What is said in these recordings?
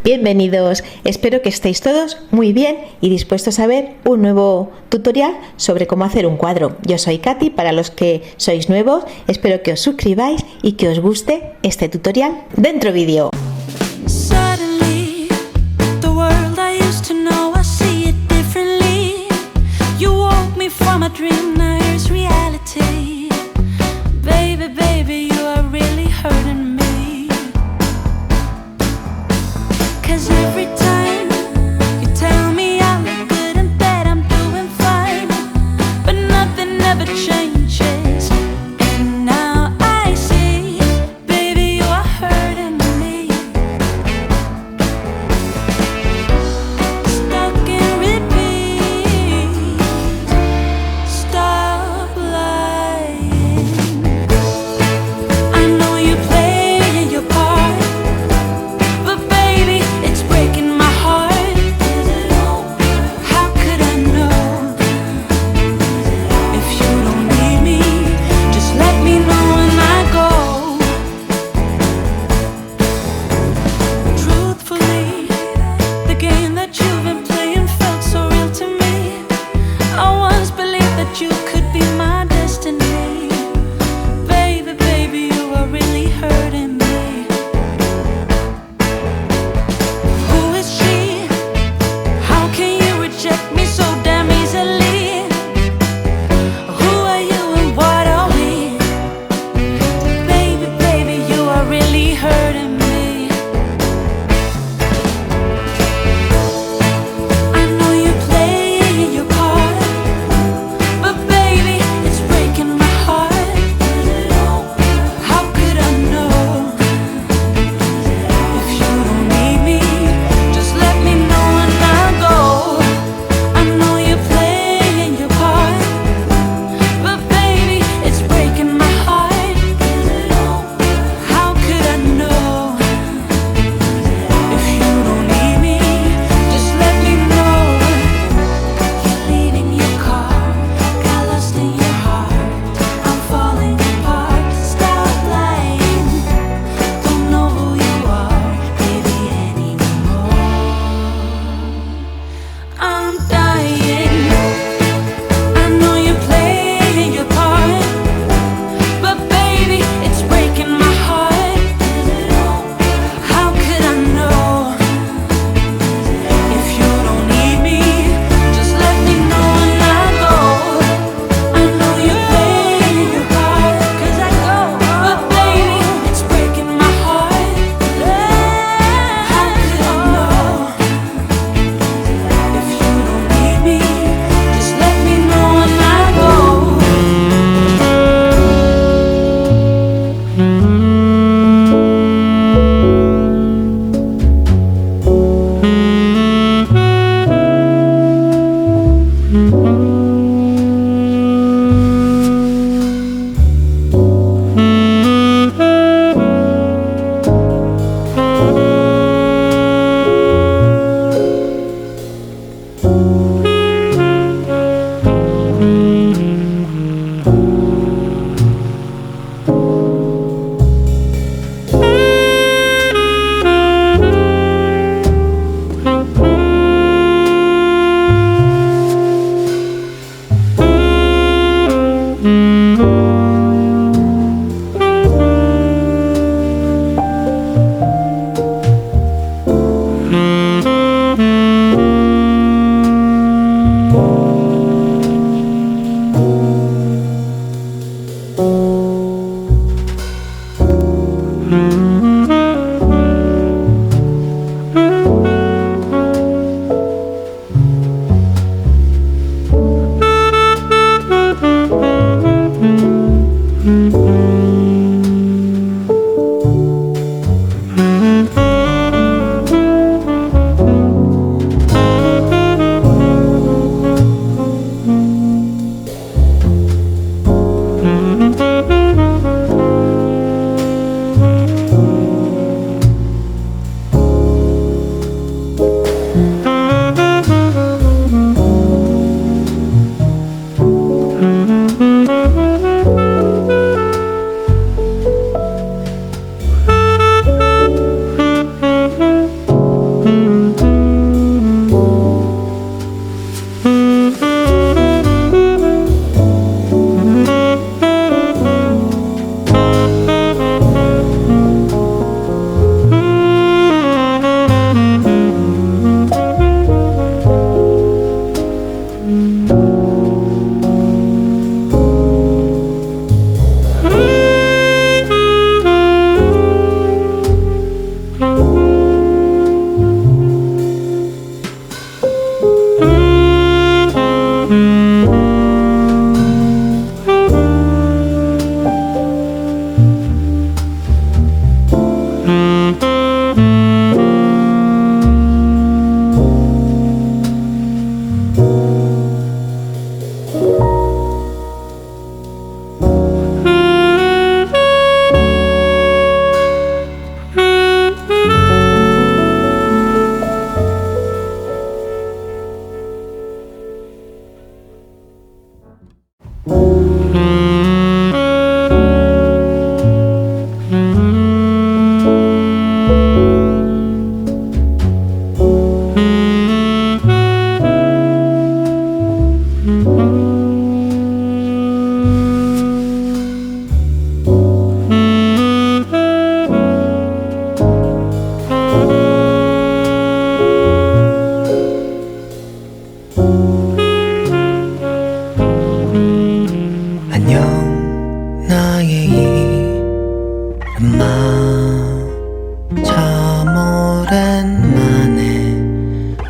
Bienvenidos, espero que estéis todos muy bien y dispuestos a ver un nuevo tutorial sobre cómo hacer un cuadro. Yo soy Katy, para los que sois nuevos, espero que os suscribáis y que os guste este tutorial. ¡Dentro vídeo!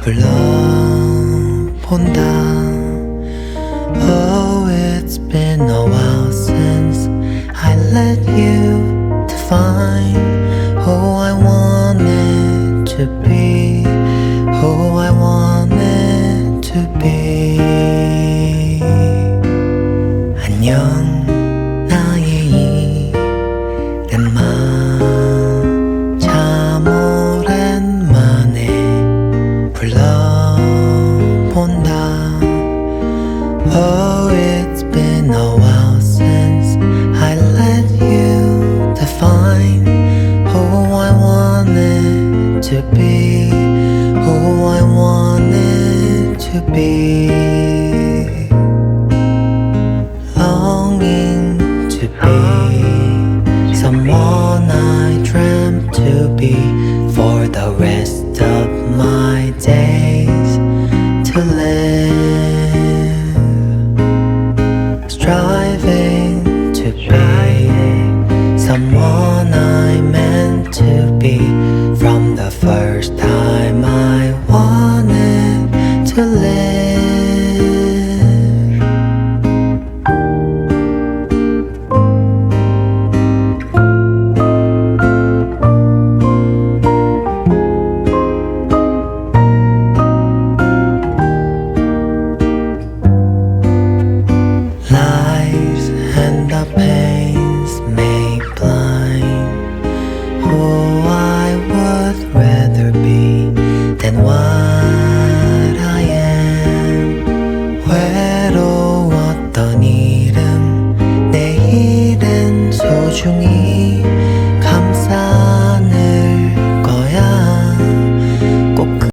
불러본다. Oh, it's been a while since I let you define who I wanted to be, who I wanted to be. 안녕 나의 이름아, 참 오랜만에 불러본다. Oh, it's been a while since I let you define who I wanted to be, who I wanted to be. Longing to be someone I dreamt to be for the rest of my days to live. Striving to be someone I meant to be from the first time I wanted to live. Lies and the pain